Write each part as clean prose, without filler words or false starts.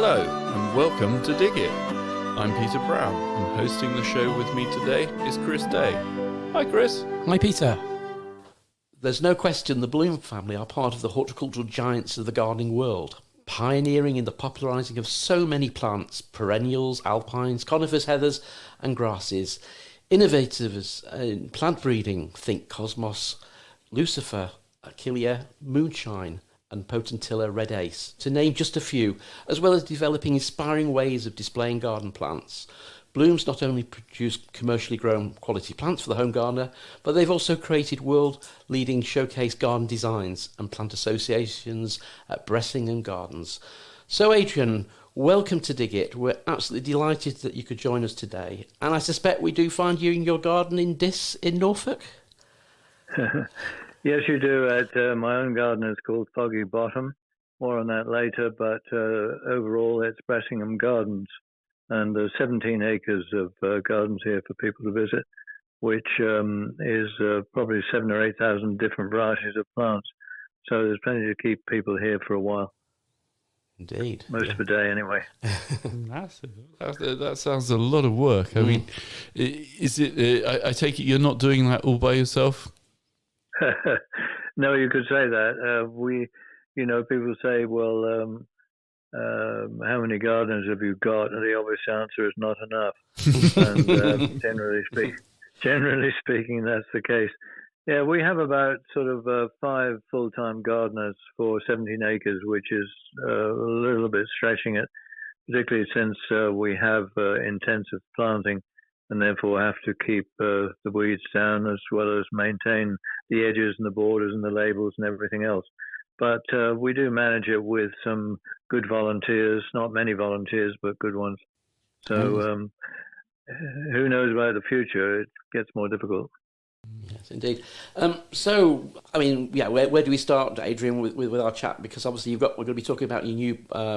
Hello and welcome to Dig It. I'm Peter Brown and hosting the show with me today is Chris Day. Hi Chris. Hi Peter. There's no question the Bloom family are part of the horticultural giants of the gardening world, pioneering in the popularising of so many plants, perennials, alpines, conifers, heathers and grasses. Innovators in plant breeding, think Cosmos, Lucifer, Achillea, Moonshine and Potentilla Red Ace, to name just a few, as well as developing inspiring ways of displaying garden plants. Bloom's not only produce commercially grown quality plants for the home gardener, but they've also created world-leading showcase garden designs and plant associations at Bressingham Gardens. So Adrian, welcome to Dig It. We're absolutely delighted that you could join us today. And I suspect we do find you in your garden in Diss in Norfolk? Yes, you do. At my own garden is called Foggy Bottom. More on that later, but overall it's Bressingham Gardens. And there's 17 acres of gardens here for people to visit, which is probably 7,000 or 8,000 different varieties of plants. So there's plenty to keep people here for a while. Indeed. Most of the day, anyway. That sounds a lot of work. I mean, is it? I take it you're not doing that all by yourself? No, you could say that. People say, well, how many gardeners have you got? And the obvious answer is not enough. And generally speaking, that's the case. Yeah, we have about sort of 5 full-time gardeners for 17 acres, which is a little bit stretching it, particularly since we have intensive planting and therefore have to keep the weeds down as well as maintain the edges and the borders and the labels and everything else. But we do manage it with some good volunteers, not many volunteers, but good ones. So who knows about the future? It gets more difficult. Yes, indeed. Where do we start, Adrian, with our chat? Because obviously we're going to be talking about your new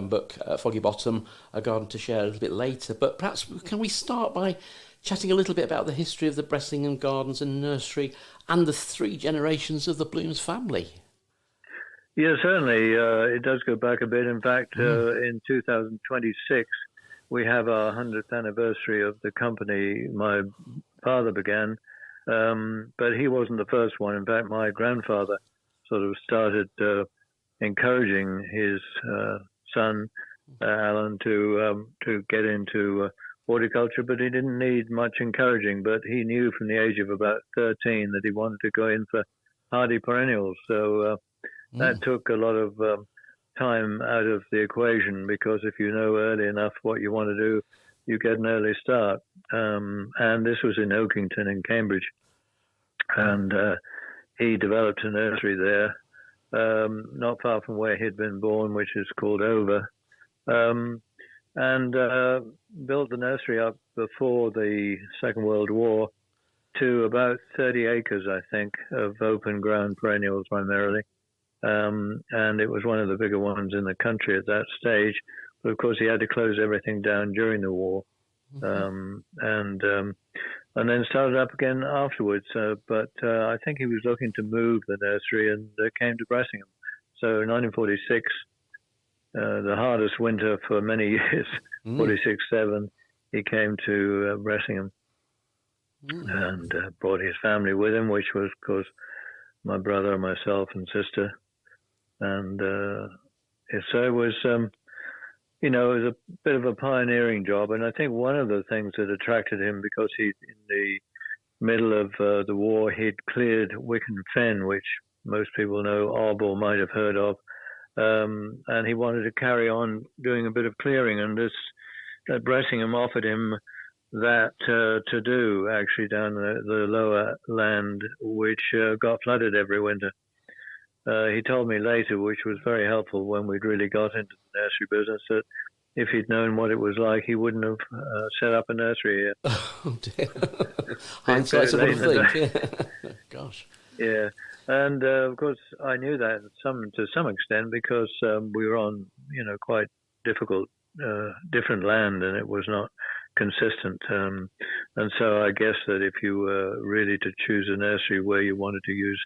book, Foggy Bottom, A Garden to Share, a little bit later. But perhaps can we start by chatting a little bit about the history of the Bressingham Gardens and Nursery and the 3 generations of the Blooms family? Yeah, certainly. It does go back a bit. In fact, in 2026, we have our 100th anniversary of the company my father began. But he wasn't the first one. In fact, my grandfather sort of started encouraging his son, Alan, to get into horticulture, but he didn't need much encouraging. But he knew from the age of about 13 that he wanted to go in for hardy perennials. So that took a lot of time out of the equation, because if you know early enough what you want to do, you get an early start. And this was in Oakington in Cambridge. And he developed a nursery there, not far from where he'd been born, which is called Over. And built the nursery up before the Second World War to about 30 acres, I think, of open ground perennials primarily. And it was one of the bigger ones in the country at that stage. But of course, he had to close everything down during the war, and then started up again afterwards. But I think he was looking to move the nursery and came to Bressingham. So in 1946, the hardest winter for many years, 46-7, he came to Bressingham and brought his family with him, which was, of course, my brother, myself, and sister. And so it was, it was a bit of a pioneering job. And I think one of the things that attracted him, because in the middle of the war, he'd cleared Wicken Fen, which most people know of or might have heard of. And he wanted to carry on doing a bit of clearing. And that Bressingham offered him that to do, actually, down the lower land, which got flooded every winter. He told me later, which was very helpful when we'd really got into the nursery business, that if he'd known what it was like, he wouldn't have set up a nursery here. Oh, dear. Hindsight's a good thing. Yeah. Gosh. Yeah. And, of course, I knew that to some extent, because we were on, quite difficult, different land, and it was not consistent. And so I guess that if you were really to choose a nursery where you wanted to use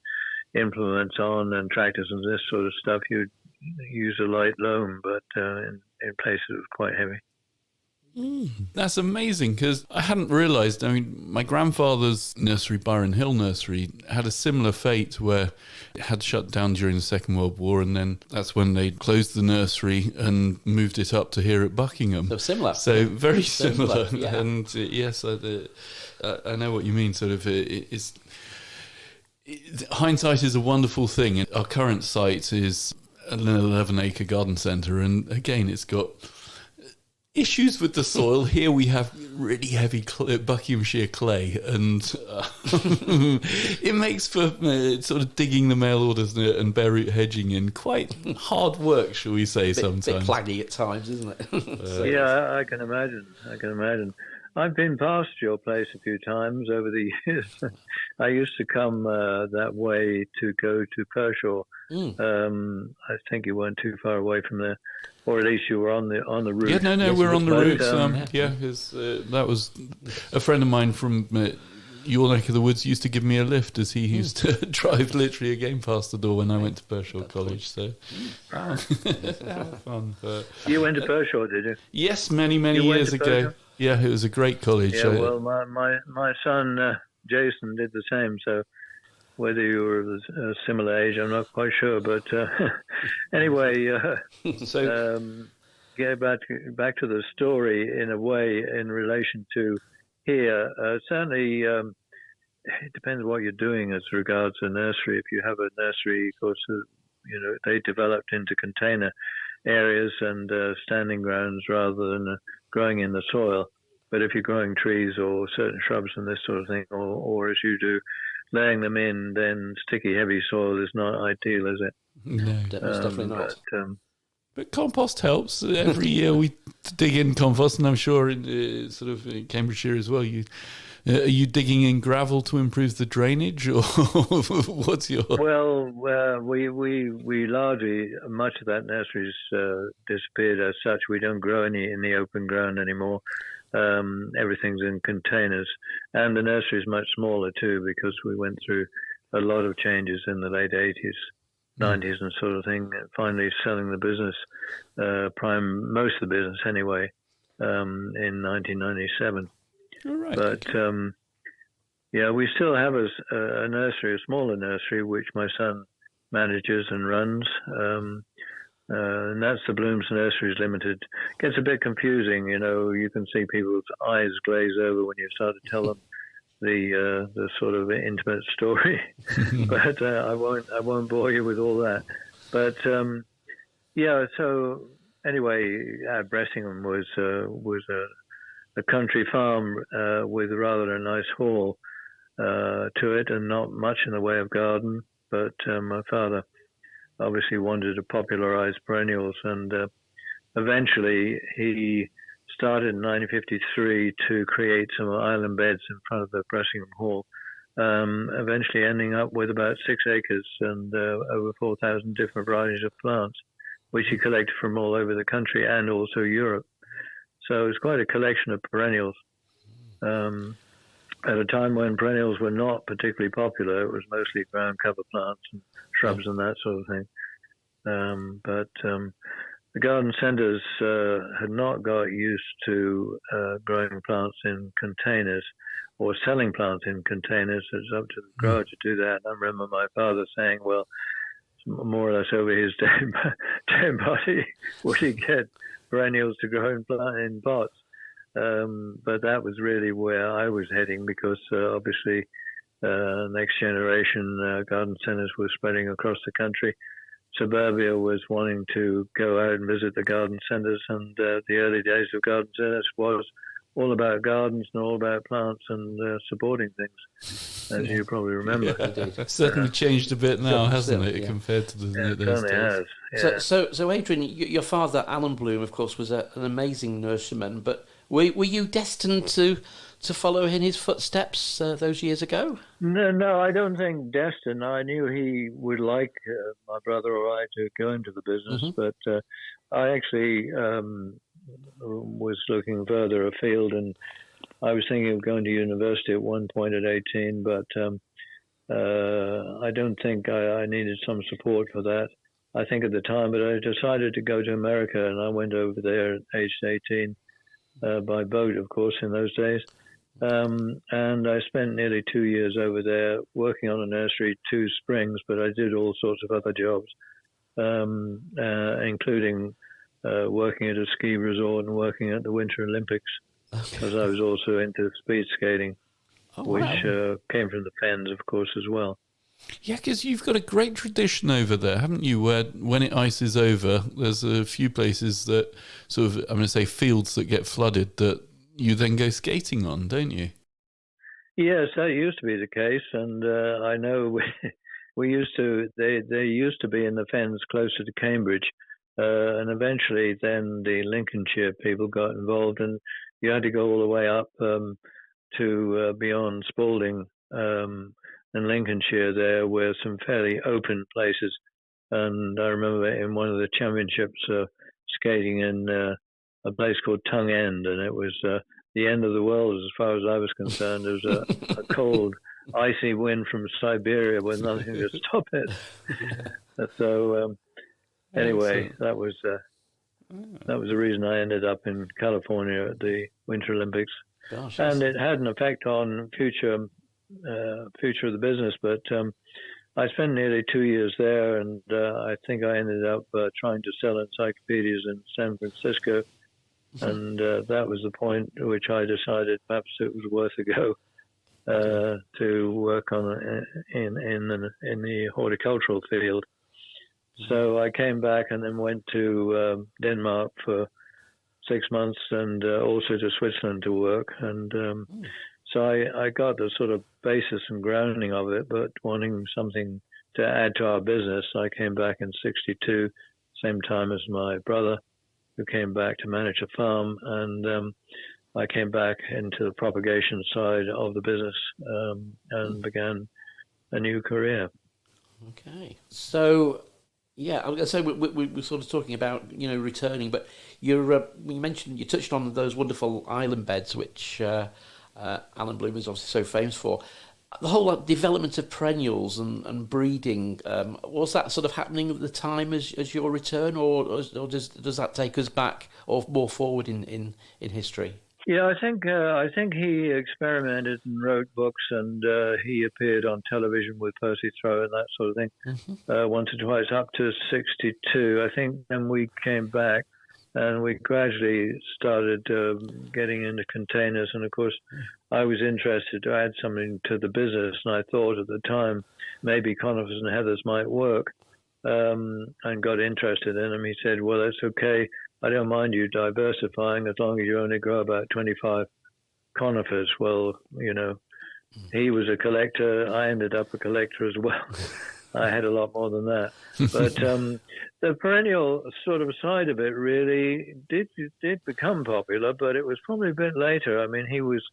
implements on and tractors and this sort of stuff, you'd use a light loam, but in places it was quite heavy. That's amazing, because I hadn't realised. I mean, my grandfather's nursery, Byron Hill Nursery, had a similar fate where it had shut down during the Second World War, and then that's when they closed the nursery and moved it up to here at Buckingham. So similar. So very similar. Yeah. And yes, I know what you mean. Sort of, hindsight is a wonderful thing. Our current site is an 11-acre garden centre, and again, it's got issues with the soil. Here we have really heavy Buckinghamshire clay, and it makes for sort of digging the mail orders and bare root hedging in quite hard work, shall we say, sometimes. Bit plaggy at times, isn't it? Yeah, I can imagine. I've been past your place a few times over the years. I used to come that way to go to Pershaw. I think you weren't too far away from there, or at least you were on the route. Yeah, no, we're on the route. That was a friend of mine from your neck of the woods used to give me a lift, as he used to drive literally again past the door when I went to Pershaw College. So fun. But you went to Pershaw, did you? Yes, many years ago. Yeah, it was a great college. Yeah, well, my son Jason did the same. So whether you were of a similar age, I'm not quite sure. But anyway, get back to the story in a way in relation to here. Certainly, it depends what you're doing as regards a nursery. If you have a nursery, of course, they developed into container areas and standing grounds rather than growing in the soil. But if you're growing trees or certain shrubs and this sort of thing, or as you do, laying them in, then sticky, heavy soil is not ideal, is it? No, it's definitely not. But compost helps. Every year we dig in compost, and I'm sure in in Cambridgeshire as well. Are you digging in gravel to improve the drainage, or what's your? Well, we largely, much of that nursery's disappeared as such. We don't grow any in the open ground anymore. Everything's in containers, and the nursery is much smaller too, because we went through a lot of changes in the late 80s, 90s and sort of thing, finally selling the business, most of the business anyway, in 1997. Right. But we still have a nursery, a smaller nursery, which my son manages and runs. And that's the Bloom's Nurseries Limited. Gets a bit confusing, you can see people's eyes glaze over when you start to tell them the sort of intimate story. But I won't bore you with all that. But so anyway, Bressingham was a country farm with rather a nice hall to it, and not much in the way of garden. But my father obviously wanted to popularize perennials, and eventually he started in 1953 to create some island beds in front of the Bressingham Hall, eventually ending up with about 6 acres and over 4,000 different varieties of plants, which he collected from all over the country and also Europe. So it's quite a collection of perennials. At a time when perennials were not particularly popular, it was mostly ground cover plants and shrubs and that sort of thing. But the garden centres had not got used to growing plants in containers or selling plants in containers. It's up to the grower to do that. I remember my father saying, well, more or less over his dead body would he get perennials to grow in pots. But that was really where I was heading, because obviously next generation garden centres were spreading across the country. Suburbia was wanting to go out and visit the garden centres, and the early days of garden centres was all about gardens and all about plants and supporting things, as you probably remember. It's certainly changed a bit now, hasn't it, compared to those certainly days? Has. Yeah. So Adrian, your father, Alan Bloom, of course, was an amazing nurseryman, but were you destined to follow in his footsteps those years ago? No, I don't think destined. I knew he would like my brother or I to go into the business, but I actually was looking further afield, and I was thinking of going to university at one point at 18, but I don't think I needed some support for that. I think, at the time. But I decided to go to America, and I went over there at age 18 by boat, of course, in those days. And I spent nearly 2 years over there working on a nursery 2 springs, but I did all sorts of other jobs, including working at a ski resort and working at the Winter Olympics, because I was also into speed skating, which came from the Fens, of course, as well. Yeah, because you've got a great tradition over there, haven't you? Where when it ices over, there's a few places that sort of, I'm going to say fields that get flooded that you then go skating on, don't you? Yes, that used to be the case, and I know we used to. They used to be in the Fens closer to Cambridge, and eventually then the Lincolnshire people got involved, and you had to go all the way up to beyond Spalding and Lincolnshire. There were some fairly open places, and I remember in one of the championships skating in a place called Tongue End, and it was the end of the world as far as I was concerned. There was a cold, icy wind from Siberia with nothing to stop it. So anyway, that was the reason I ended up in California at the Winter Olympics. Gosh, and it had an effect on future of the business. But I spent nearly 2 years there, and I think I ended up trying to sell encyclopedias in San Francisco. And that was the point at which I decided perhaps it was worth a go to work on in the horticultural field. So I came back and then went to Denmark for 6 months, and also to Switzerland to work. And so I got the sort of basis and grounding of it, but wanting something to add to our business, I came back in '62, same time as my brother, who came back to manage a farm, and I came back into the propagation side of the business and began a new career. Okay. So, yeah, I was going to say we were sort of talking about, returning, but you mentioned, you touched on those wonderful island beds, which Alan Bloom is obviously so famous for. The whole development of perennials and breeding, was that sort of happening at the time as your return, or does that take us back or more forward in history? Yeah, I think he experimented and wrote books, and he appeared on television with Percy Throne and that sort of thing, once or twice up to '62. I think then we came back, and we gradually started getting into containers. And of course, I was interested to add something to the business, and I thought at the time maybe conifers and heathers might work, and got interested in them. He said, "Well, that's okay. I don't mind you diversifying as long as you only grow about 25 conifers." Well, he was a collector. I ended up a collector as well. I had a lot more than that. But the perennial sort of side of it really did become popular, but it was probably a bit later. I mean, he was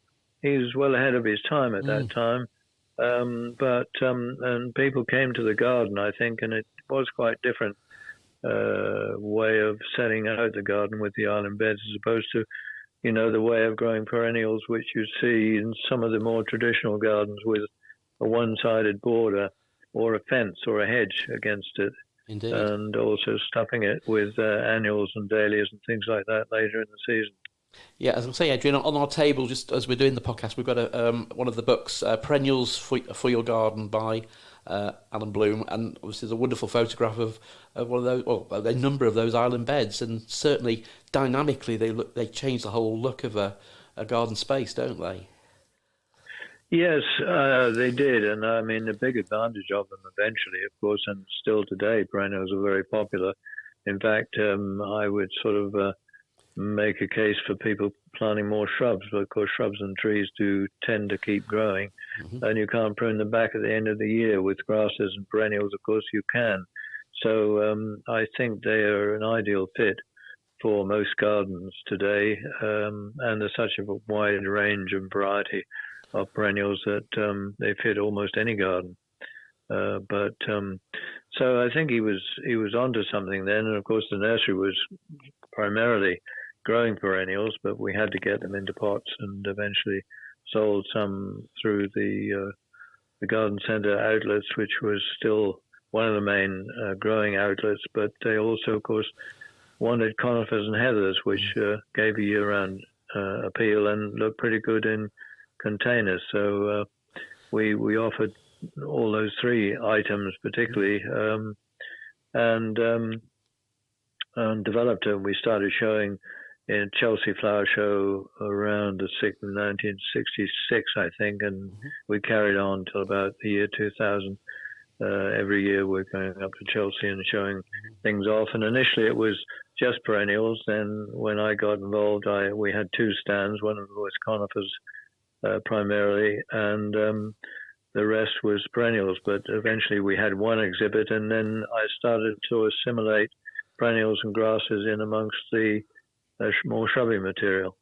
well ahead of his time at that time. And people came to the garden, I think, and it was quite different way of setting out the garden with the island beds, as opposed to, the way of growing perennials, which you see in some of the more traditional gardens with a one-sided border or a fence or a hedge against it. Indeed. And also stuffing it with annuals and dahlias and things like that later in the season. Yeah, as I say, Adrian, on our table, just as we're doing the podcast, we've got one of the books, Perennials for Your Garden by Alan Bloom, and obviously there's a wonderful photograph of one of those, well, a number of those island beds, and certainly dynamically they change the whole look of a garden space, don't they? Yes, they did, and I mean the big advantage of them eventually, of course, and still today, perennials are very popular. In fact, I would sort of make a case for people planting more shrubs, but of course shrubs and trees do tend to keep growing, and you can't prune them back at the end of the year. With grasses and perennials, of course, you can. So I think they are an ideal fit for most gardens today, and there's such a wide range and variety of perennials that they fit almost any garden. So I think he was onto something then, and of course the nursery was primarily growing perennials, but we had to get them into pots, and eventually sold some through the garden centre outlets, which was still one of the main growing outlets, but they also, of course, wanted conifers and heathers, which gave a year-round appeal and looked pretty good in containers. So we offered all those three items particularly, and developed them. We started showing in Chelsea Flower Show around 1966, I think, and we carried on till about the year 2000. Every year we're going up to Chelsea and showing things off. And initially it was just perennials. Then when I got involved, we had two stands. One of them was conifers primarily, and the rest was perennials. But eventually we had one exhibit, and then I started to assimilate perennials and grasses in amongst the more shrubby material.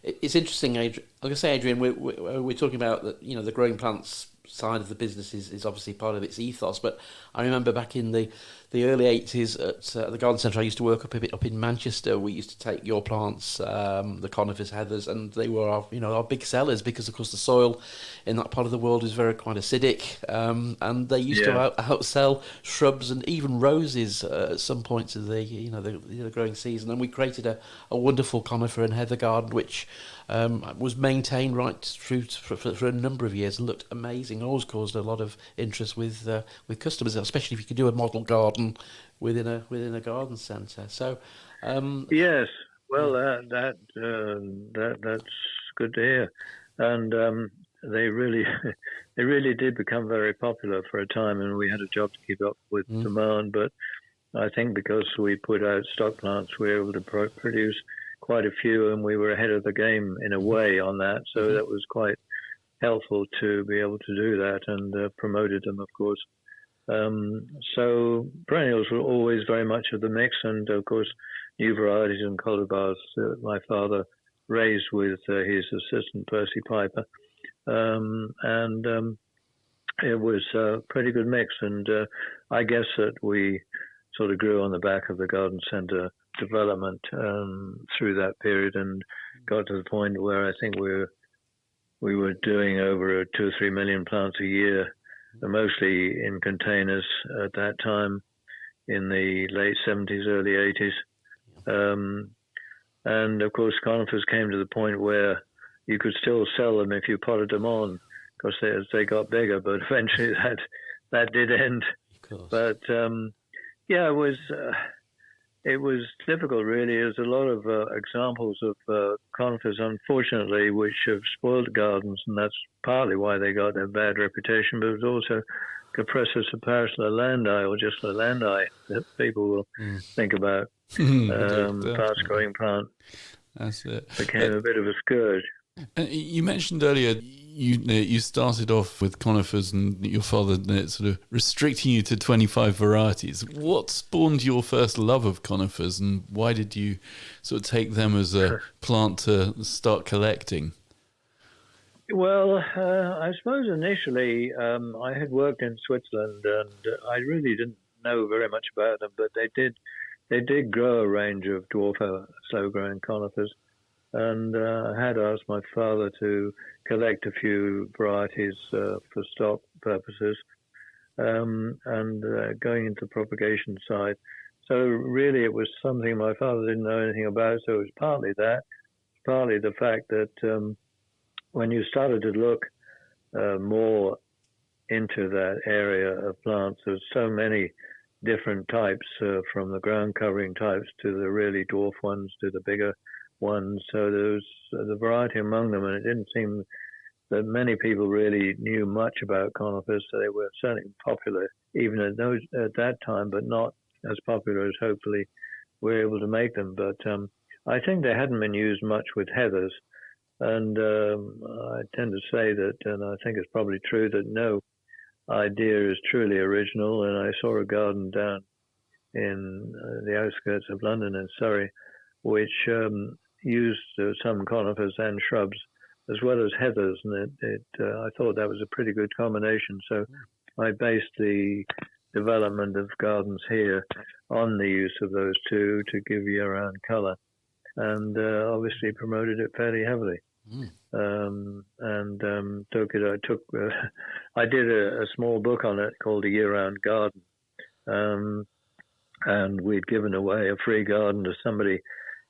It's interesting, like I say, Adrian, we're talking about that. The growing plants side of the business is obviously part of its ethos. But I remember back in the early 80s at the garden centre I used to work up in Manchester. We used to take your plants, the conifers, heathers, and they were our big sellers because, of course, the soil in that part of the world is very quite acidic, and they used to outsell shrubs and even roses at some points of the growing season. And we created a wonderful conifer and heather garden which was maintained right through for a number of years and looked amazing. Always caused a lot of interest with customers, especially if you could do a model garden within a garden centre. So yes, well that's good to hear, and they really did become very popular for a time, and we had a job to keep up with demand. But I think because we put out stock plants, we were able to produce quite a few, and we were ahead of the game in a way on that. So that was quite helpful to be able to do that, and promoted them, of course. So perennials were always very much of the mix, and of course new varieties and cultivars my father raised with his assistant Percy Piper, and it was a pretty good mix. And I guess that we sort of grew on the back of the garden centre development through that period, and got to the point where I think we were doing over 2 or 3 million plants a year, mostly in containers at that time in the late 70s, early 80s. And of course, conifers came to the point where you could still sell them if you potted them on, because they got bigger, but eventually that did end. But it was difficult, really. There's a lot of examples of conifers, unfortunately, which have spoiled gardens, and that's partly why they got a bad reputation. But it was also Cupressus apparis-lalandi, or just lalandi, that people will think about. Fast-growing plant. That's it. Became a bit of a scourge. You mentioned earlier you started off with conifers, and your father sort of restricting you to 25 varieties. What spawned your first love of conifers, and why did you sort of take them as a plant to start collecting? Well, I suppose initially I had worked in Switzerland, and I really didn't know very much about them, but they did grow a range of dwarf slow-growing conifers. And I had asked my father to collect a few varieties for stock purposes, and going into the propagation side. So really it was something my father didn't know anything about, so it was partly that, partly the fact that when you started to look more into that area of plants, there's so many different types, from the ground covering types to the really dwarf ones to the bigger ones. So there was the variety among them, and it didn't seem that many people really knew much about conifers. So they were certainly popular even at that time, but not as popular as hopefully we're able to make them. But I think they hadn't been used much with heathers, and I tend to say that, and I think it's probably true, that no idea is truly original. And I saw a garden down in the outskirts of London in Surrey, which used some conifers and shrubs as well as heathers, and I thought that was a pretty good combination. So I based the development of gardens here on the use of those two to give year-round colour, and obviously promoted it fairly heavily. took it. I did a small book on it called A Year-Round Garden, and we'd given away a free garden to somebody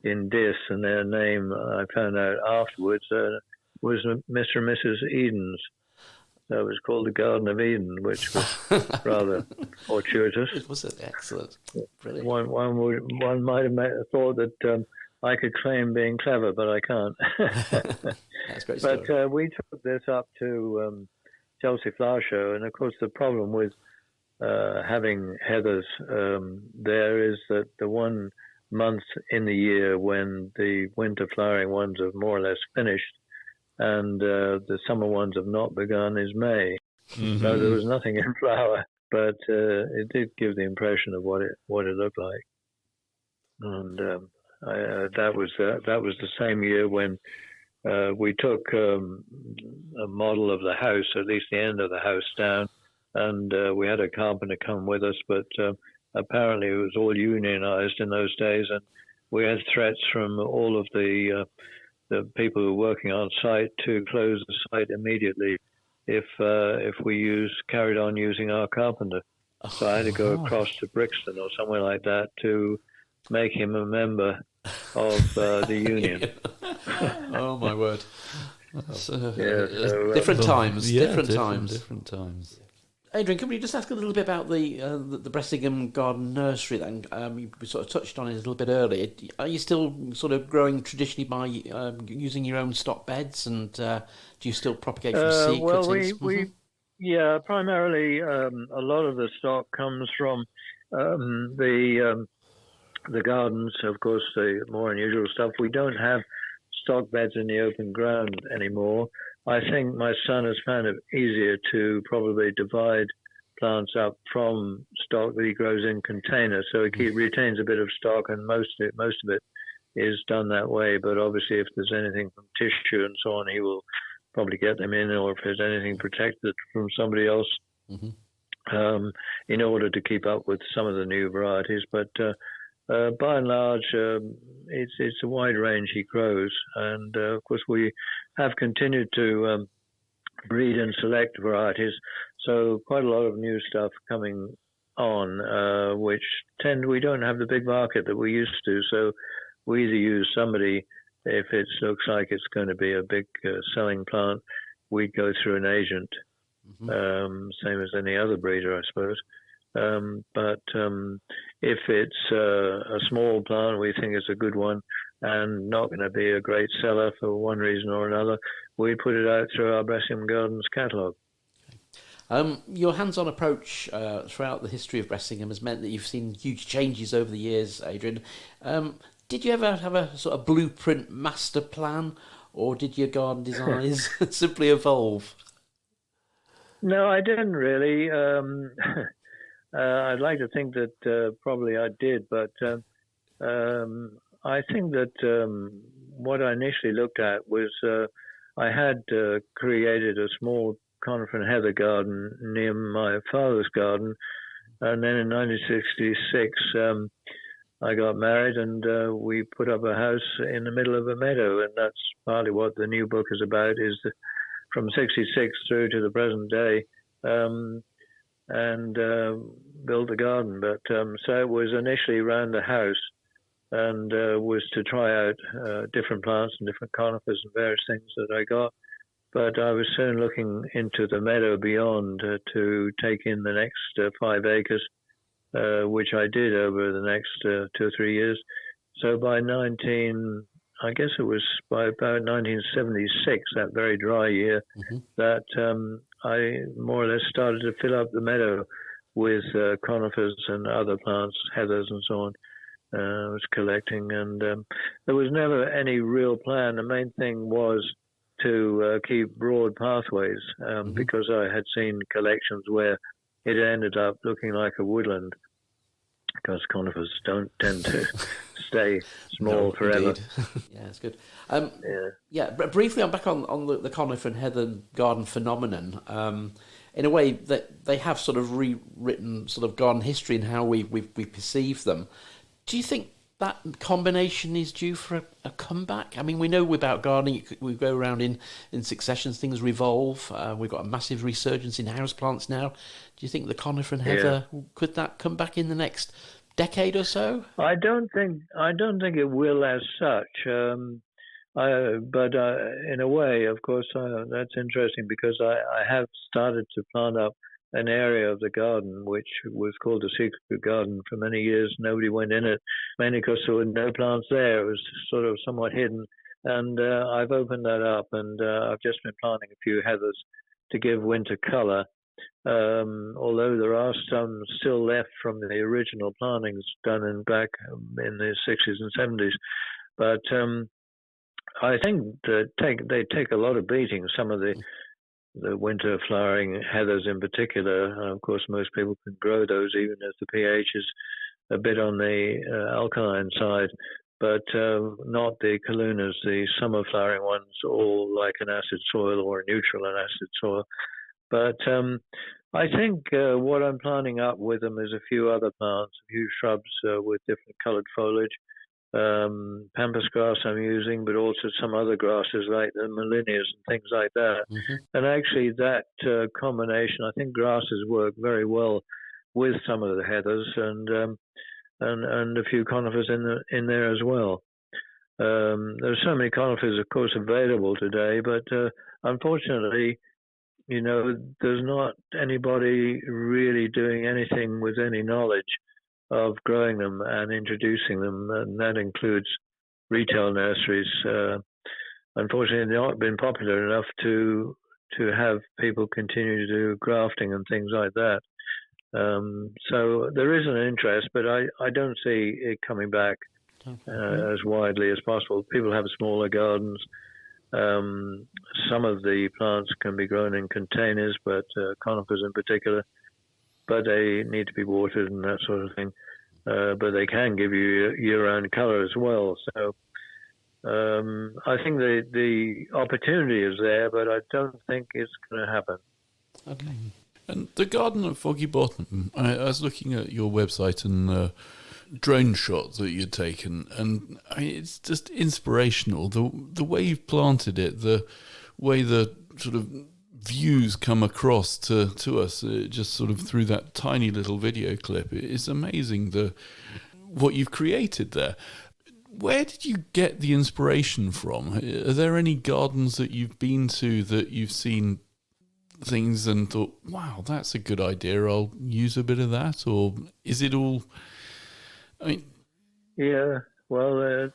in Dis, and their name I found out afterwards was Mr. and Mrs. Edens. So it was called the Garden of Eden, which was rather fortuitous. It was excellent, brilliant. One might have thought that I could claim being clever, but I can't. That's a great story. But we took this up to Chelsea Flower Show, and of course the problem with having heathers there is that the one month in the year when the winter flowering ones are more or less finished and the summer ones have not begun is May. Mm-hmm. So there was nothing in flower, but it did give the impression of what it looked like. And that was the same year when we took a model of the house, at least the end of the house, down, and we had a carpenter come with us, but apparently it was all unionized in those days, and we had threats from all of the people who were working on site to close the site immediately if we carried on using our carpenter. So I had to go across to Brixton or somewhere like that to make him a member of the union. Oh my word! Different times. Different times. Adrian, can we just ask a little bit about the Bressingham Garden Nursery then? You sort of touched on it a little bit earlier. Are you still sort of growing traditionally by using your own stock beds, and do you still propagate from seed cuttings? Well, we primarily a lot of the stock comes from the gardens, of course, the more unusual stuff. We don't have stock beds in the open ground anymore. I think my son has found it easier to probably divide plants up from stock that he grows in containers, so he retains a bit of stock, and most of it is done that way. But obviously, if there's anything from tissue and so on, he will probably get them in, or if there's anything protected from somebody else, in order to keep up with some of the new varieties. But by and large, it's a wide range he grows, and of course we have continued to breed and select varieties. So quite a lot of new stuff coming on, which we don't have the big market that we used to. So we either use somebody, if it looks like it's going to be a big selling plant, we go through an agent, same as any other breeder, I suppose. But if it's a small plant, we think it's a good one and not going to be a great seller for one reason or another, we put it out through our Bressingham Gardens catalogue. Your hands-on approach throughout the history of Bressingham has meant that you've seen huge changes over the years, Adrian. Did you ever have a sort of blueprint master plan, or did your garden designs simply evolve? No, I didn't really. I'd like to think that probably I did, but I think that what I initially looked at was I had created a small conifer and heather garden near my father's garden, and then in 1966 I got married, and we put up a house in the middle of a meadow, and that's partly what the new book is about, is from 66 through to the present day. And built a garden. But so it was initially around the house, and was to try out different plants and different conifers and various things that I got. But I was soon looking into the meadow beyond to take in the next 5 acres, which I did over the next 2 or 3 years. So by about 1976, that very dry year, that I more or less started to fill up the meadow with conifers and other plants, heathers and so on. I was collecting, and there was never any real plan. The main thing was to keep broad pathways, because I had seen collections where it ended up looking like a woodland, because conifers don't tend to stay small forever. Yeah, it's good. Briefly, I'm back on the conifer and heather garden phenomenon. In a way, that they have sort of rewritten sort of garden history and how we perceive them. Do you think that combination is due for a comeback? I mean, we know about gardening, we go around in successions, things revolve. We've got a massive resurgence in houseplants now. Do you think the conifer and heather, could that come back in the next decade or so? I don't think it will as such. But in a way, of course, that's interesting because I have started to plant up an area of the garden which was called the secret garden for many years. Nobody went in it, mainly because there were no plants there. It was sort of somewhat hidden. And I've opened that up, and I've just been planting a few heathers to give winter colour. Although there are some still left from the original plantings done back in the 60s and 70s. But I think they take a lot of beating, some of the winter flowering heathers in particular. And of course, most people can grow those even if the pH is a bit on the alkaline side, but not the Kalunas, the summer flowering ones, all like an acid soil or a neutral and acid soil. But I think what I'm planting up with them is a few other plants, a few shrubs with different coloured foliage. Pampas grass I'm using, but also some other grasses like the Molinias and things like that. Mm-hmm. And actually that combination, I think grasses work very well with some of the heathers and a few conifers in there as well. There's so many conifers, of course, available today, but unfortunately, there's not anybody really doing anything with any knowledge of growing them and introducing them, and that includes retail nurseries. Unfortunately, they've not been popular enough to have people continue to do grafting and things like that. So there is an interest, but I don't see it coming back as widely as possible. People have smaller gardens. Some of the plants can be grown in containers, but conifers in particular, but they need to be watered and that sort of thing. But they can give you year-round colour as well. So I think the opportunity is there, but I don't think it's going to happen. Okay. And the garden at Foggy Bottom, I was looking at your website and drone shots that you'd taken, and it's just inspirational. The way you've planted it, the way the sort of views come across to us just sort of through that tiny little video clip. It's amazing what you've created there. Where did you get the inspiration from? Are there any gardens that you've been to that you've seen things and thought, wow, that's a good idea, I'll use a bit of that? Or is it all, Yeah, well, it's,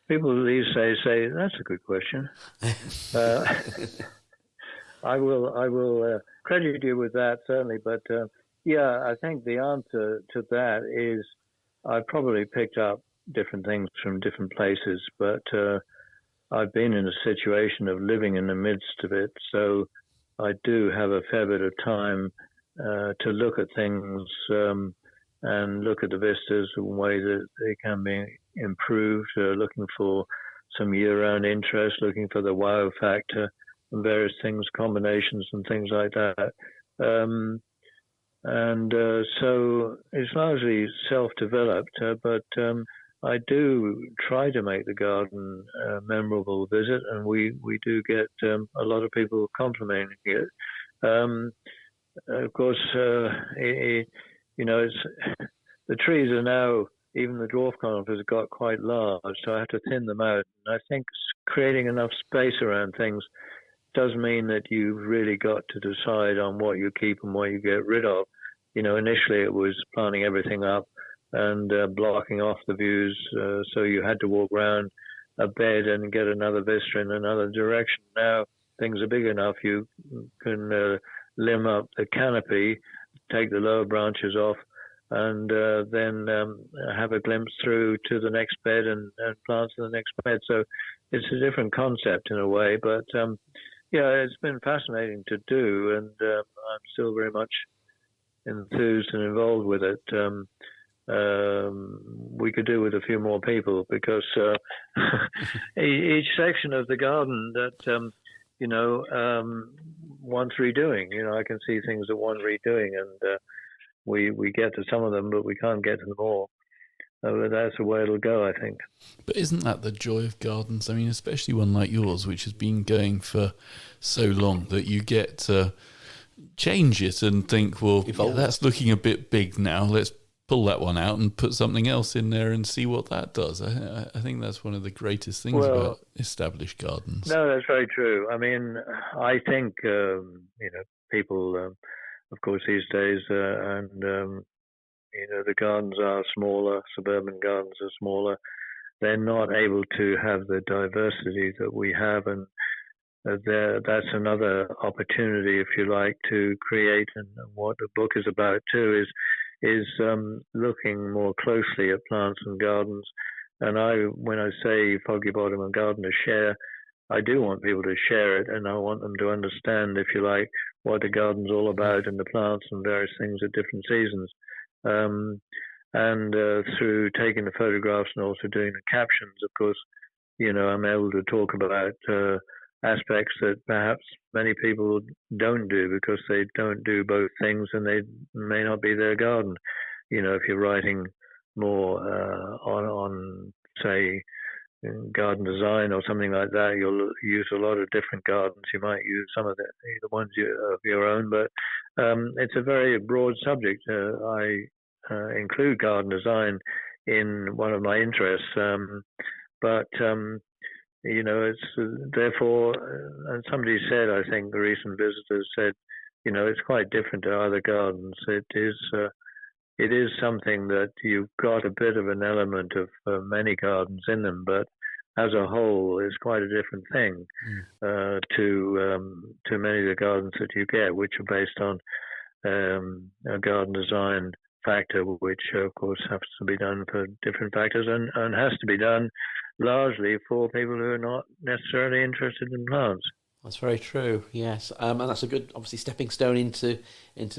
people these days say, that's a good question. I will credit you with that, certainly. But, I think the answer to that is I probably picked up different things from different places, but I've been in a situation of living in the midst of it, so I do have a fair bit of time to look at things and look at the vistas in a way that they can be improved, looking for some year-round interest, looking for the wow factor and various things, combinations and things like that. So it's largely self-developed, but I do try to make the garden a memorable visit, and we do get a lot of people complimenting it. Of course, it's the trees are now, even the dwarf conifers got quite large, so I have to thin them out. And I think creating enough space around things does mean that you've really got to decide on what you keep and what you get rid of. Initially it was planting everything up and blocking off the views, so you had to walk around a bed and get another vista in another direction. Now things are big enough, you can limb up the canopy, take the lower branches off, and then have a glimpse through to the next bed and plants in the next bed. So it's a different concept in a way, but it's been fascinating to do, and I'm still very much enthused and involved with it. We could do with a few more people, because each section of the garden that wants redoing. I can see things that want redoing, and we get to some of them, but we can't get to them all. that's the way it'll go, I think. But isn't that the joy of gardens? I mean, especially one like yours, which has been going for so long, that you get to change it and think, well, yeah, that's looking a bit big now. Let's pull that one out and put something else in there and see what that does. I think that's one of the greatest things about established gardens. No, that's very true. I mean, I think, people, of course, these days, the gardens are smaller, suburban gardens are smaller. They're not able to have the diversity that we have, and that's another opportunity, if you like, to create. And what the book is about too is looking more closely at plants and gardens. And when I say Foggy Bottom and Gardeners Share, I do want people to share it, and I want them to understand, if you like, what the garden's all about and the plants and various things at different seasons. Through taking the photographs and also doing the captions, of course, I'm able to talk about aspects that perhaps many people don't do because they don't do both things and they may not be their garden. If you're writing more on, say, garden design or something like that, you'll use a lot of different gardens. You might use some of the ones of your own, but it's a very broad subject. I include garden design in one of my interests, it's therefore, and somebody said, I think the recent visitors said, it's quite different to other gardens. It is something that you've got a bit of an element of many gardens in them, but as a whole, it's quite a different thing to many of the gardens that you get, which are based on a garden design factor, which of course has to be done for different factors and has to be done largely for people who are not necessarily interested in plants. That's very true, yes. And that's a good, obviously, stepping stone into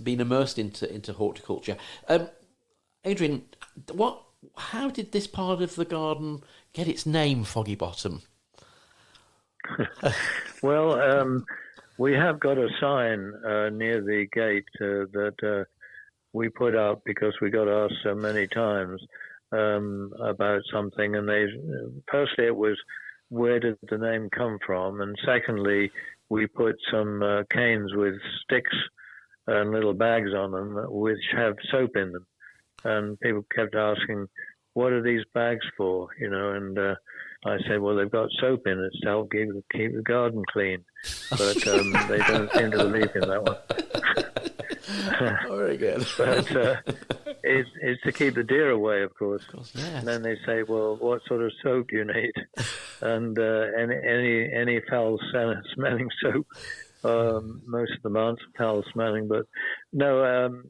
being immersed into horticulture. Adrian, how did this part of the garden get its name, Foggy Bottom? Well, we have got a sign near the gate that we put up because we got asked so many times about something, and firstly it was, where did the name come from, and secondly we put some canes with sticks and little bags on them which have soap in them, and people kept asking, what are these bags for, and I said, well, they've got soap in it to help keep the garden clean, but they don't seem to believe in that one. Very good. But it's to keep the deer away, of course. Yes. And then they say, well, what sort of soap do you need? And any foul-smelling soap. Most of them aren't foul-smelling, but no.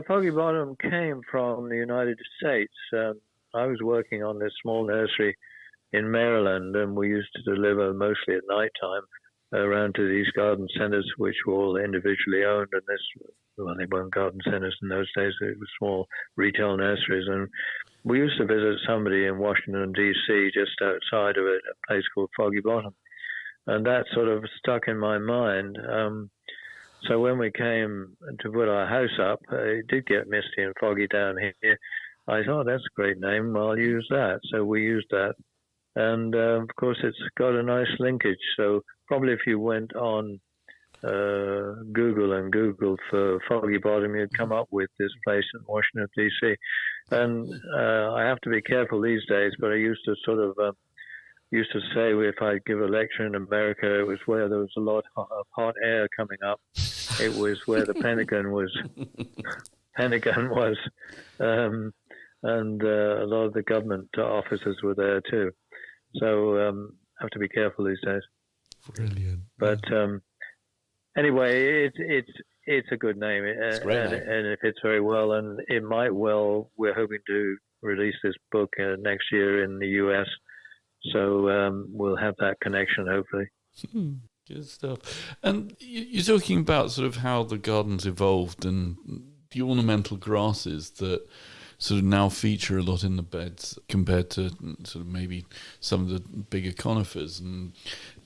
Foggy Bottom came from the United States. I was working on this small nursery in Maryland, and we used to deliver mostly at night time around to these garden centers, which were all individually owned. And they weren't garden centers in those days. It was small retail nurseries. And we used to visit somebody in Washington, D.C., just outside of it, a place called Foggy Bottom. And that sort of stuck in my mind. So when we came to put our house up, it did get misty and foggy down here. I thought, that's a great name, I'll use that. So we used that. And, of course, it's got a nice linkage. So probably if you went on Google and Googled for Foggy Bottom, you'd come up with this place in Washington, D.C. And I have to be careful these days, but I used to used to say if I give a lecture in America, it was where there was a lot of hot air coming up. It was where the Pentagon was. And a lot of the government officers were there too. So have to be careful these days. Brilliant. But anyway, it's a good name, and it fits very well. And it might well. We're hoping to release this book next year in the US, so we'll have that connection hopefully. Good stuff. And you're talking about sort of how the garden's evolved and the ornamental grasses that sort of now feature a lot in the beds compared to sort of maybe some of the bigger conifers. And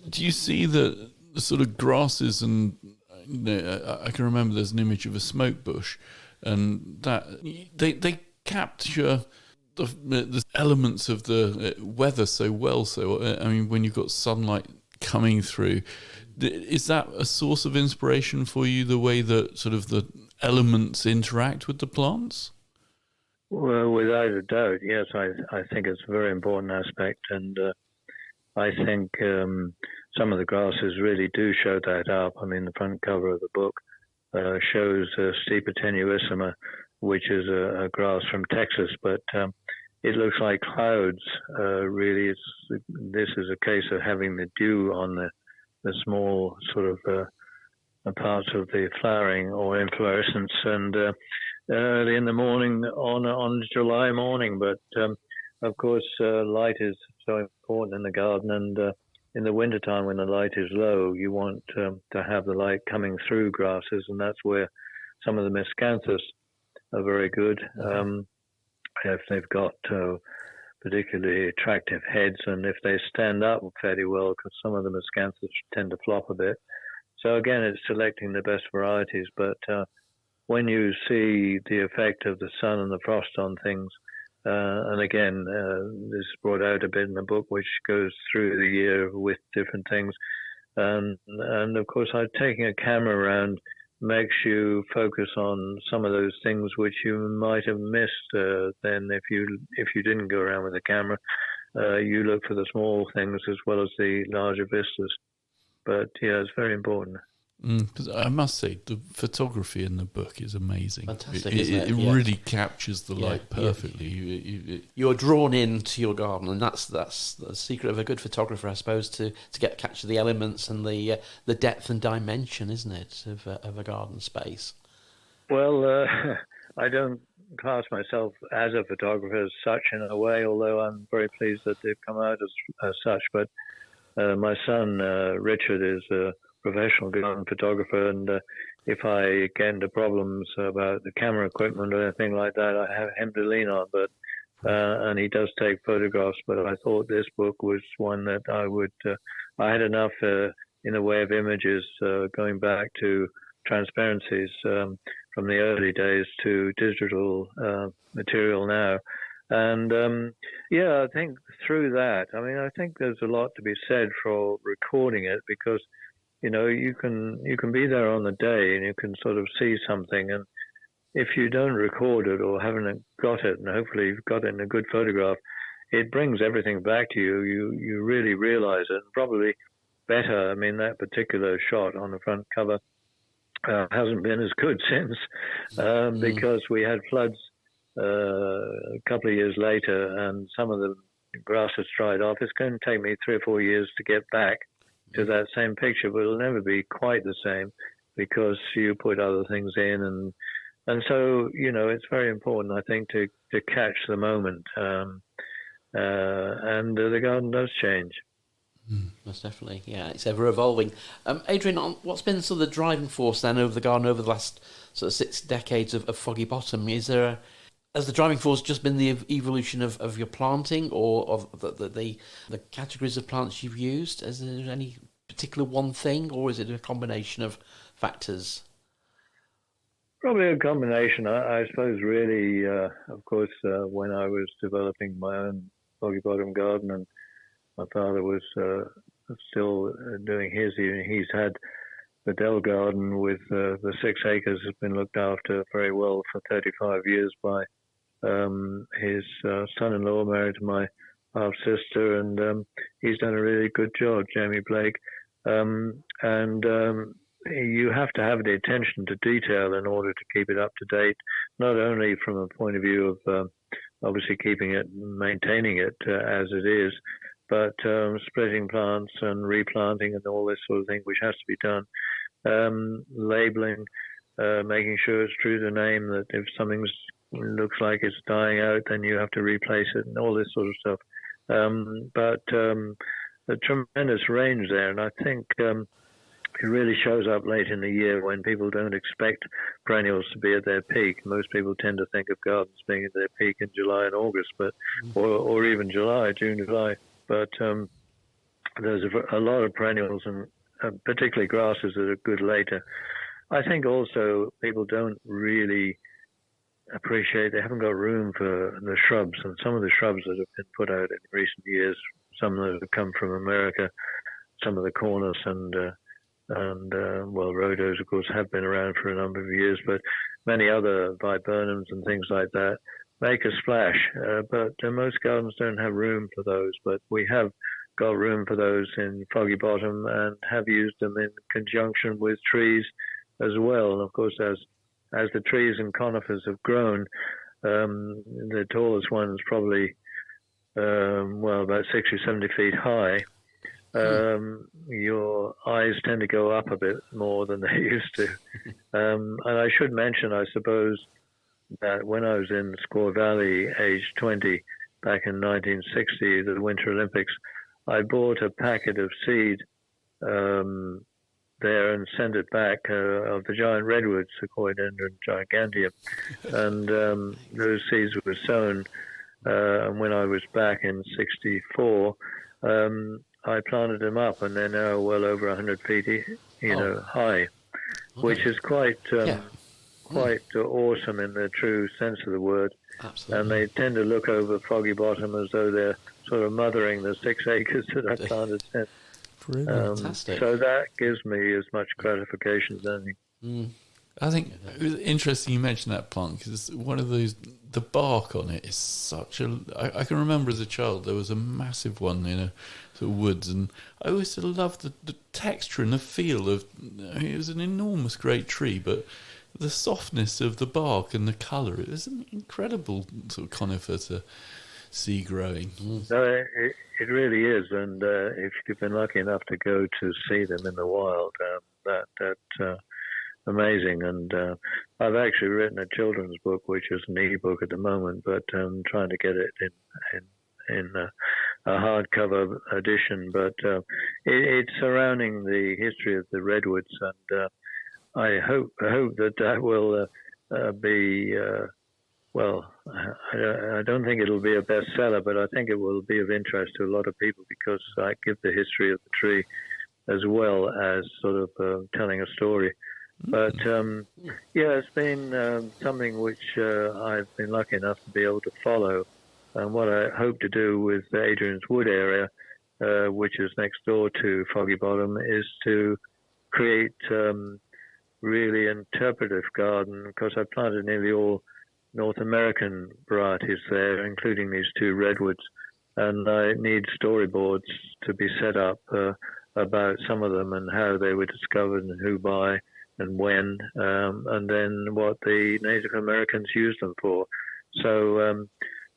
do you see that the sort of grasses and I can remember there's an image of a smoke bush, and that they capture the elements of the weather so well. So, I mean, when you've got sunlight coming through, is that a source of inspiration for you, the way that sort of the elements interact with the plants? Well, without a doubt, yes. I think it's a very important aspect, and I think some of the grasses really do show that up. I mean, the front cover of the book shows Steepa tenuissima, which is a grass from Texas, but it looks like clouds. Really, this is a case of having the dew on the small sort of parts of the flowering or inflorescence, and early in the morning on July morning. But of course, light is so important in the garden, and in the wintertime when the light is low, you want to have the light coming through grasses, and that's where some of the miscanthus are very good. If they've got particularly attractive heads, and if they stand up fairly well, because some of the miscanthus tend to flop a bit. So again, it's selecting the best varieties. But when you see the effect of the sun and the frost on things, and again, this is brought out a bit in the book, which goes through the year with different things. And of course, taking a camera around makes you focus on some of those things which you might have missed then if you didn't go around with a camera. You look for the small things as well as the larger vistas. But yeah, it's very important. I must say, the photography in the book is amazing. Fantastic, isn't it? It Yeah. really captures the light perfectly. You're drawn into your garden, and that's the secret of a good photographer, I suppose, to capture the elements and the depth and dimension, isn't it, of a garden space? Well, I don't class myself as a photographer as such in a way, although I'm very pleased that they've come out as such. But my son, Richard, is a professional garden photographer, and if I get into problems about the camera equipment or anything like that, I have him to lean on. But and he does take photographs. But I thought this book was one that I had enough in the way of images, going back to transparencies from the early days to digital material now. And I think through that, I mean, I think there's a lot to be said for recording it, because you can be there on the day and you can sort of see something, and if you don't record it or haven't got it, and hopefully you've got it in a good photograph, it brings everything back to you. You really realize it, and probably better. I mean, that particular shot on the front cover hasn't been as good since, because we had floods a couple of years later, and some of the grass has dried off. It's going to take me 3 or 4 years to get back to that same picture, but it'll never be quite the same because you put other things in, and so it's very important, I think, to catch the moment, and the garden does change. Most definitely, yeah. It's ever evolving. Adrian, what's been sort of the driving force then over the garden over the last sort of 6 decades of Foggy Bottom? Has the driving force just been the evolution of your planting, or of the categories of plants you've used? Is there any particular one thing, or is it a combination of factors? Probably a combination. I suppose really, of course, when I was developing my own Foggy Bottom garden, and my father was still doing his, he's had the Dell garden with the 6 acres has been looked after very well for 35 years by his son-in-law, married to my half-sister, and he's done a really good job, Jamie Blake. You have to have the attention to detail in order to keep it up to date, not only from a point of view of obviously keeping it, maintaining it as it is, but splitting plants and replanting and all this sort of thing, which has to be done. Labeling, making sure it's true to name, that if something looks like it's dying out, then you have to replace it, and all this sort of stuff. But a tremendous range there, and I think it really shows up late in the year when people don't expect perennials to be at their peak. Most people tend to think of gardens being at their peak in July and August, or even June, July. But there's a lot of perennials, and particularly grasses, that are good later. I think also people don't really appreciate they haven't got room for the shrubs, and some of the shrubs that have been put out in recent years, some that have come from America, some of the cornus and rhodos, of course, have been around for a number of years, but many other viburnums and things like that make a splash. But most gardens don't have room for those, but we have got room for those in Foggy Bottom and have used them in conjunction with trees as well. And of course, as the trees and conifers have grown, the tallest one is probably about 60, 70 feet high. Your eyes tend to go up a bit more than they used to. And I should mention, I suppose, that when I was in Squaw Valley, age 20, back in 1960, the Winter Olympics, I bought a packet of seed there and sent it back of the giant redwoods, Sequoiadendron giganteum. And those seeds were sown. And when I was back in 64, I planted them up, and they're now well over 100 feet, high, which is quite awesome in the true sense of the word. Absolutely. And they tend to look over Foggy Bottom as though they're sort of mothering the 6 acres that I planted since. Fantastic. So that gives me as much gratification as anything. I think it was interesting you mentioned that plant, because one of those, the bark on it is such a... I can remember as a child there was a massive one in a sort of woods, and I always sort of loved the texture and the feel of... it was an enormous great tree, but the softness of the bark and the colour, it was an incredible sort of conifer to see growing. No, it really is, and if you've been lucky enough to go to see them in the wild, that's amazing. And I've actually written a children's book, which is an e-book at the moment, but I'm trying to get it in a hardcover edition. But it's surrounding the history of the redwoods, and I hope that will be. I don't think it'll be a bestseller, but I think it will be of interest to a lot of people, because I give the history of the tree as well as sort of telling a story. But it's been something which I've been lucky enough to be able to follow. And what I hope to do with the Adrian's Wood area, which is next door to Foggy Bottom, is to create really interpretive garden, because I planted nearly all North American varieties there, including these 2 redwoods. And I need storyboards to be set up about some of them and how they were discovered and who by and when, and then what the Native Americans used them for. So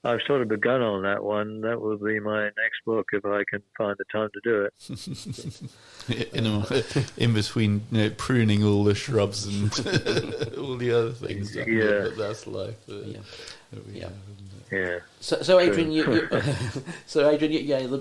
I've sort of begun on that one. That will be my next book if I can find the time to do it. In between pruning all the shrubs and all the other things. Yeah. But that's life. Yeah. So Adrian, your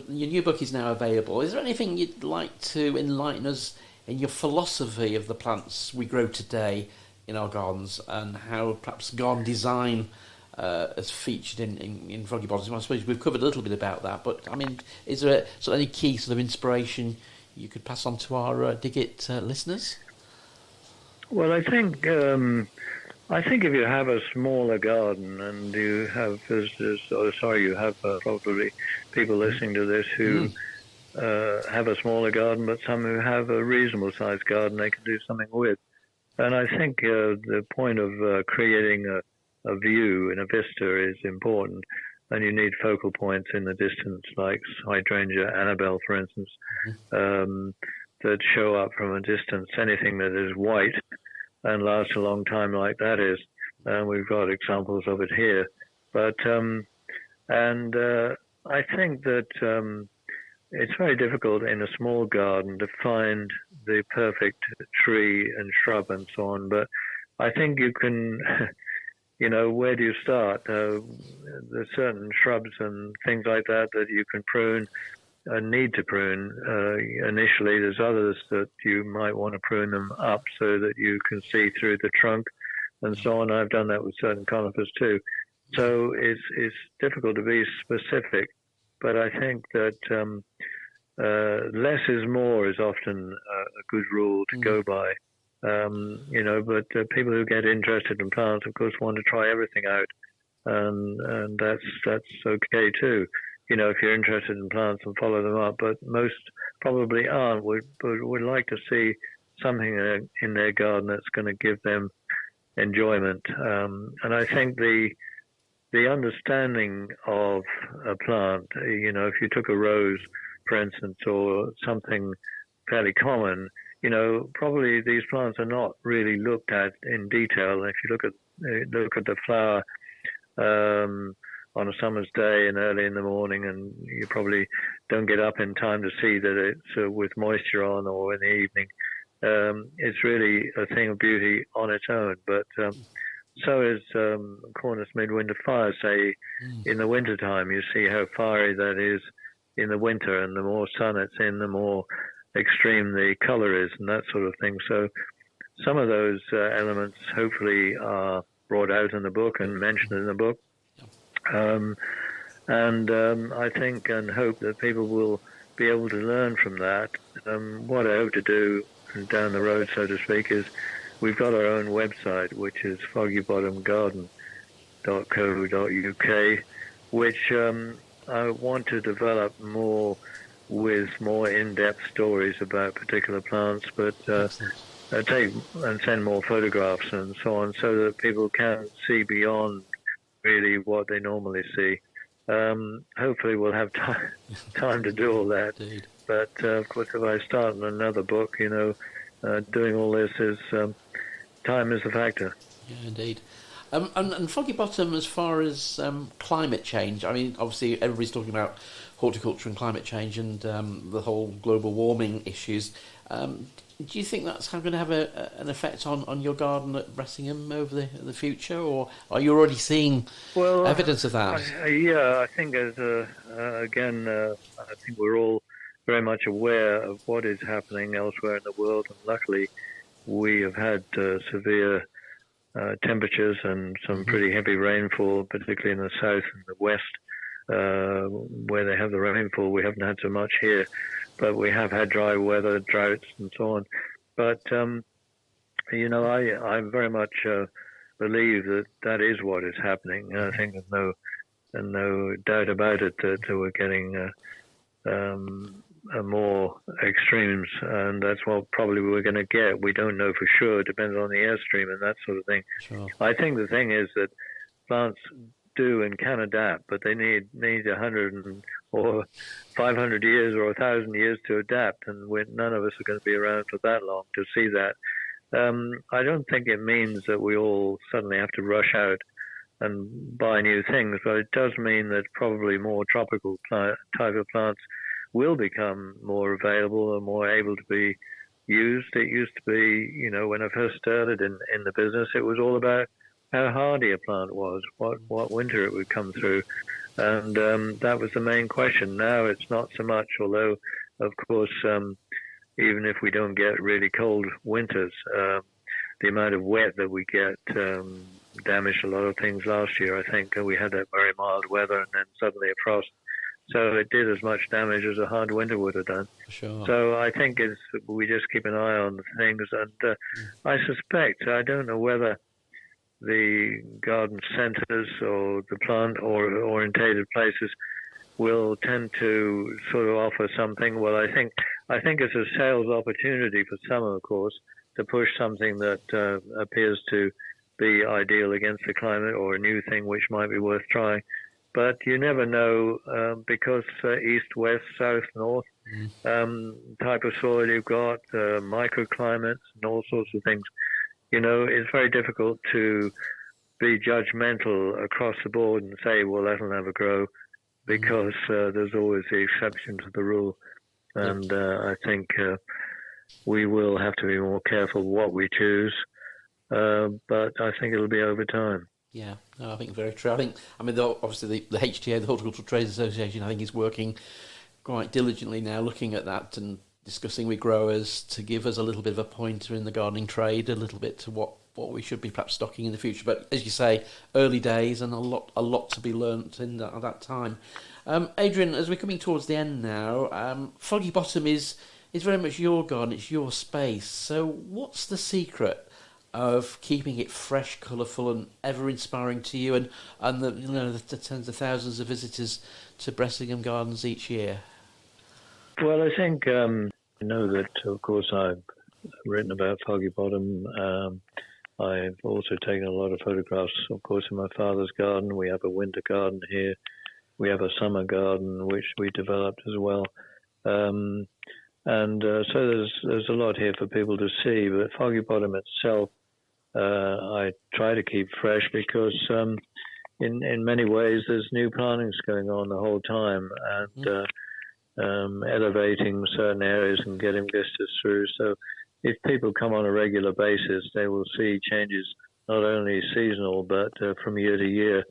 new book is now available. Is there anything you'd like to enlighten us in your philosophy of the plants we grow today in our gardens, and how perhaps garden design is featured in Foggy Bottom? I suppose we've covered a little bit about that, but I mean, is there any key sort of inspiration you could pass on to our Dig It listeners? Well, I think if you have a smaller garden, and you have visitors, you have probably people listening to this who have a smaller garden, but some who have a reasonable sized garden they can do something with. And I think the point of creating a view in a vista is important, and you need focal points in the distance, like hydrangea Annabelle, for instance, that show up from a distance. Anything that is white and lasts a long time, like that is. We've got examples of it here. But I think that it's very difficult in a small garden to find the perfect tree and shrub and so on. But I think you can, where do you start? There's certain shrubs and things like that you can prune and need to prune initially. There's others that you might want to prune them up so that you can see through the trunk and so on. I've done that with certain conifers too. So it's difficult to be specific, but I think that less is more is often a good rule to go by. But people who get interested in plants, of course, want to try everything out, and that's okay too. If you're interested in plants and follow them up, but most probably aren't. Would like to see something in their garden that's going to give them enjoyment. And I think the understanding of a plant, if you took a rose, for instance, or something fairly common, probably these plants are not really looked at in detail. If you look at the flower on a summer's day and early in the morning, and you probably don't get up in time to see that it's with moisture on, or in the evening, it's really a thing of beauty on its own. But so is Cornus midwinter fire. Say in the wintertime, you see how fiery that is in the winter, and the more sun it's in, the more extreme the color is, and that sort of thing. So some of those elements hopefully are brought out in the book and mentioned in the book. I think and hope that people will be able to learn from that. What I hope to do down the road, so to speak, is we've got our own website, which is foggybottomgarden.co.uk, which I want to develop more with more in-depth stories about particular plants, but take and send more photographs and so on, so that people can see beyond really what they normally see. Hopefully we'll have time to do all that. Indeed. But of course, if I start another book, doing all this is time is a factor. Yeah, indeed. And Foggy Bottom, as far as climate change, I mean, obviously everybody's talking about horticulture and climate change and the whole global warming issues. Do you think that's going to have an effect on your garden at Bressingham over the future, or are you already seeing evidence of that? I think I think we're all very much aware of what is happening elsewhere in the world, and luckily we have had severe temperatures and some pretty heavy rainfall, particularly in the south and the west, where they have the rainfall. We haven't had so much here, but we have had dry weather, droughts, and so on. But I very much believe that is what is happening. And I think there's no doubt about it that we're getting more extremes, and that's what probably we're going to get. We don't know for sure. It depends on the airstream and that sort of thing. Sure. I think the thing is that plants do and can adapt, but they need 100 or 500 years or 1,000 years to adapt, and none of us are going to be around for that long to see that. I don't think it means that we all suddenly have to rush out and buy new things, but it does mean that probably more tropical type of plants will become more available and more able to be used. It used to be, when I first started in the business, it was all about how hardy a plant was, what winter it would come through. And that was the main question. Now it's not so much, although, of course, even if we don't get really cold winters, the amount of wet that we get damaged a lot of things last year. I think we had that very mild weather and then suddenly a frost. So it did as much damage as a hard winter would have done. Sure. So I think we just keep an eye on things. And I suspect, I don't know whether the garden centres or the plant-orientated places will tend to sort of offer something. Well, I think it's a sales opportunity for some, of course, to push something that appears to be ideal against the climate, or a new thing which might be worth trying. But you never know, because east, west, south, north type of soil you've got, microclimates and all sorts of things. It's very difficult to be judgmental across the board and say, well, that'll never grow, because there's always the exception to the rule. And I think we will have to be more careful what we choose, but I think it'll be over time. Yeah, no, I think very true. Obviously the HTA, the Horticultural Trades Association, I think is working quite diligently now, looking at that and discussing with growers to give us a little bit of a pointer in the gardening trade, a little bit to what we should be perhaps stocking in the future. But as you say, early days and a lot to be learnt in that time. Adrian, as we're coming towards the end now, Foggy Bottom is It's very much your garden, it's your space. So what's the secret of keeping it fresh, colourful and ever inspiring to you and the tens of thousands of visitors to Bressingham Gardens each year? Well, I think I know that, of course, I've written about Foggy Bottom. I've also taken a lot of photographs, of course, in my father's garden. We have a winter garden here. We have a summer garden, which we developed as well. So there's a lot here for people to see. But Foggy Bottom itself, I try to keep fresh because in many ways there's new plantings going on the whole time and elevating certain areas and getting visitors through. So if people come on a regular basis, they will see changes not only seasonal but from year to year.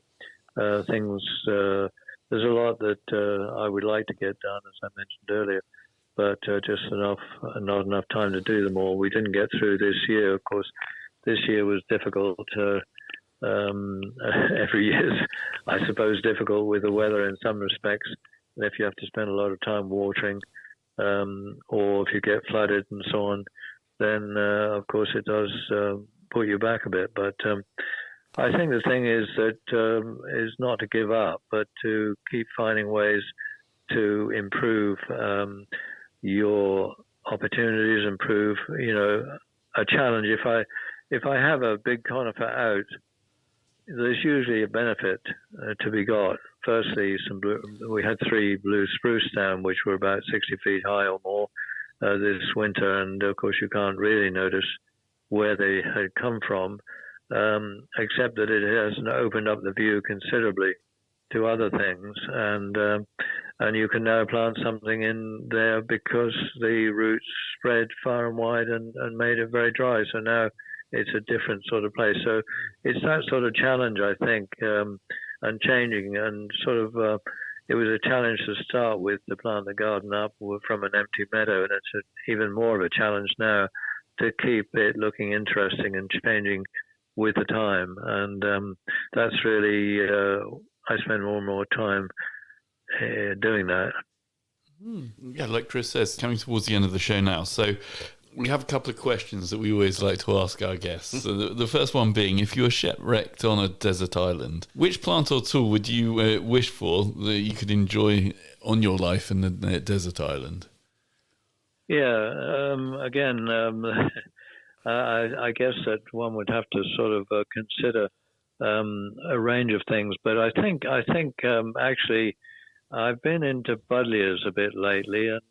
There's a lot that I would like to get done, as I mentioned earlier, but just not enough time to do them all. We didn't get through this year. Of course, this year was difficult. Every year is, I suppose, difficult with the weather in some respects. And if you have to spend a lot of time watering, or if you get flooded and so on, then of course it does put you back a bit. But I think the thing is that is not to give up, but to keep finding ways to improve your opportunities, improve, a challenge. If I have a big conifer out, there's usually a benefit to be got. Firstly, we had 3 blue spruce down, which were about 60 feet high or more this winter, and of course you can't really notice where they had come from, except that it has opened up the view considerably to other things, and you can now plant something in there because the roots spread far and wide and made it very dry. So now it's a different sort of place. So it's that sort of challenge, I think, and changing, and sort of it was a challenge to start with to plant the garden up from an empty meadow, and it's even more of a challenge now to keep it looking interesting and changing with the time. And that's really, I spend more and more time doing that. Yeah, like Chris says, coming towards the end of the show now. So we have a couple of questions that we always like to ask our guests. So the first one being, if you were shipwrecked on a desert island, which plant or tool would you wish for that you could enjoy on your life in the desert island? Yeah, again, I guess that one would have to sort of consider a range of things. But I think actually I've been into buddleias a bit lately, and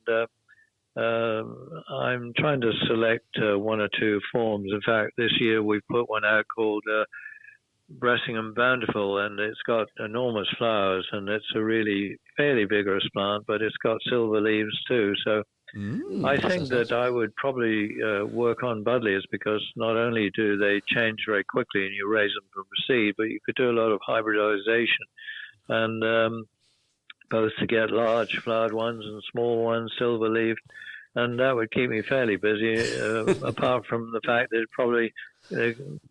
I'm trying to select 1 or 2 forms. In fact, this year we put one out called Bressingham Bountiful, and it's got enormous flowers, and it's a really fairly vigorous plant, but it's got silver leaves too. So I think that I would probably work on buddleias, because not only do they change very quickly and you raise them from seed, but you could do a lot of hybridization, and both to get large flowered ones and small ones, silver leaved, and that would keep me fairly busy, apart from the fact that it'd probably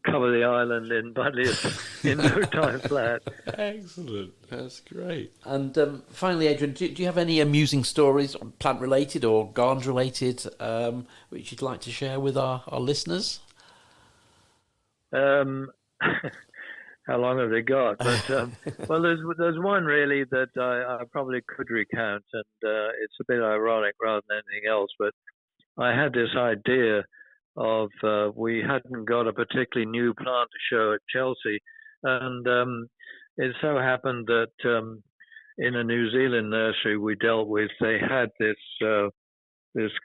cover the island in buddleias in no time flat. Excellent. That's great. And finally, Adrian, do you have any amusing stories, plant-related or garden-related, which you'd like to share with our listeners? How long have they got? But well, there's one really that I probably could recount, and it's a bit ironic rather than anything else. But I had this idea of we hadn't got a particularly new plant to show at Chelsea, and it so happened that in a New Zealand nursery we dealt with, they had this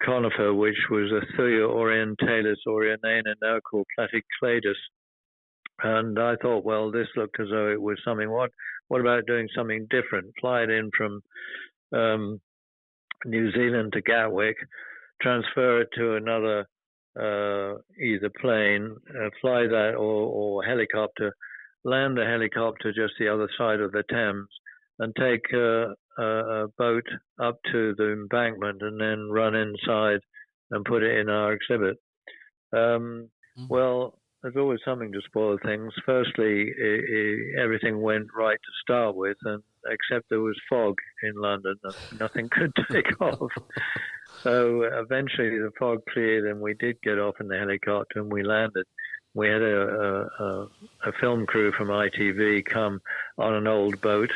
conifer, which was a Thuya orientalis orianana, now called Platycladus. And I thought, well, this looked as though it was something. What about doing something different? Fly it in from New Zealand to Gatwick, transfer it to another either plane, fly that or helicopter, land the helicopter just the other side of the Thames, and take a boat up to the embankment and then run inside and put it in our exhibit. Well, there's always something to spoil things. Firstly, everything went right to start with, and except there was fog in London, nothing could take off. So eventually the fog cleared and we did get off in the helicopter and we landed. We had a film crew from ITV come on an old boat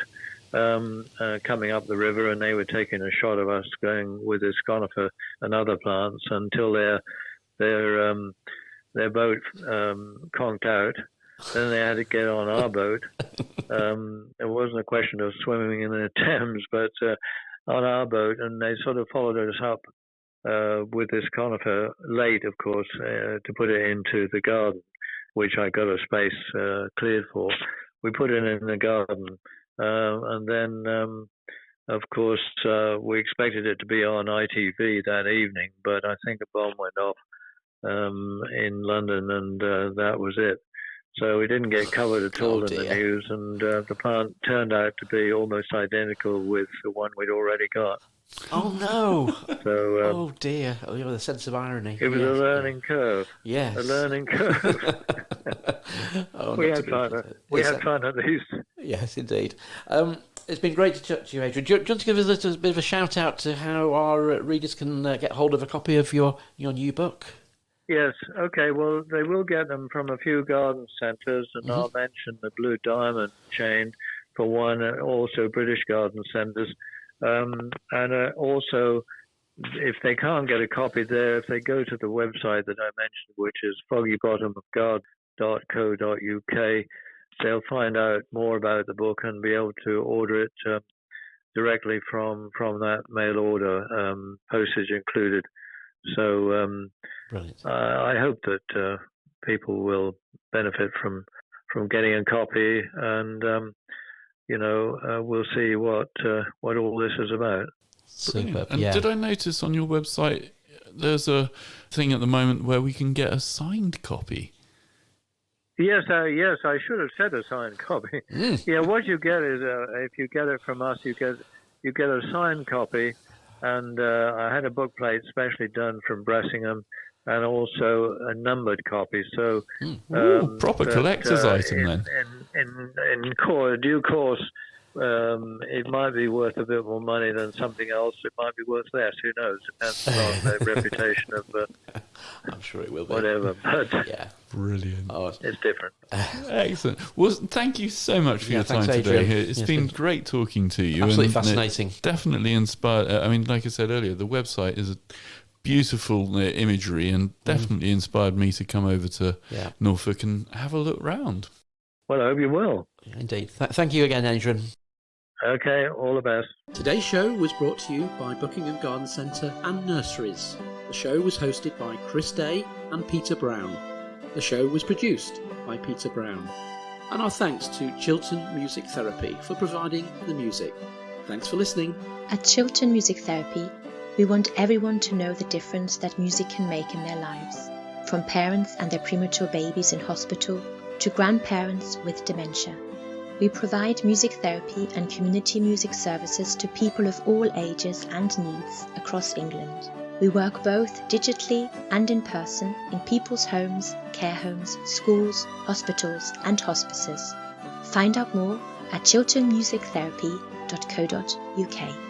coming up the river, and they were taking a shot of us going with this conifer and other plants until their boat conked out. Then they had to get on our boat. It wasn't a question of swimming in the Thames, but on our boat, and they sort of followed us up with this conifer, late, of course, to put it into the garden, which I got a space cleared for. We put it in the garden, and then, of course, we expected it to be on ITV that evening, but I think a bomb went off in London, and that was it. So we didn't get covered at all in the news, and the plant turned out to be almost identical with the one we'd already got. Oh no! So, oh dear! Oh, you have a sense of irony. It was a learning curve. Yes, a learning curve. We had fun. We had fun at least. Yes, indeed. It's been great to chat to you, Adrian. Do you want to give us a little bit of a shout out to how our readers can get hold of a copy of your new book? Yes, okay, well, they will get them from a few garden centres, and I'll mention the Blue Diamond chain for one, and also British garden centres. And also, if they can't get a copy there, if they go to the website that I mentioned, which is foggybottomofgarden.co.uk, they'll find out more about the book and be able to order it directly from that mail order, postage included. So I hope that people will benefit from getting a copy, and we'll see what all this is about. Superb. And did I notice on your website there's a thing at the moment where we can get a signed copy? Yes, I should have said a signed copy. Yeah, what you get is if you get it from us, you get a signed copy. And I had a book plate specially done from Bressingham, and also a numbered copy. So proper collector's item then. In due course, it might be worth a bit more money than something else. It might be worth less. Who knows? Depends on the reputation of. I'm sure it will be. Whatever, but yeah, brilliant. Oh, it's different. Excellent. Well, thank you so much for your time today. It's been great talking to you. Absolutely fascinating. Definitely inspired. I mean, like I said earlier, the website is a beautiful imagery, and definitely inspired me to come over to Norfolk and have a look round. Well, I hope you will. Indeed. Thank you again, Adrian. Okay, all the best. Today's show was brought to you by Buckingham Garden Centre and Nurseries. The show was hosted by Chris Day and Peter Brown. The show was produced by Peter Brown. And our thanks to Chiltern Music Therapy for providing the music. Thanks for listening. At Chiltern Music Therapy, we want everyone to know the difference that music can make in their lives. From parents and their premature babies in hospital to grandparents with dementia. We provide music therapy and community music services to people of all ages and needs across England. We work both digitally and in person in people's homes, care homes, schools, hospitals and hospices. Find out more at chilternmusictherapy.co.uk.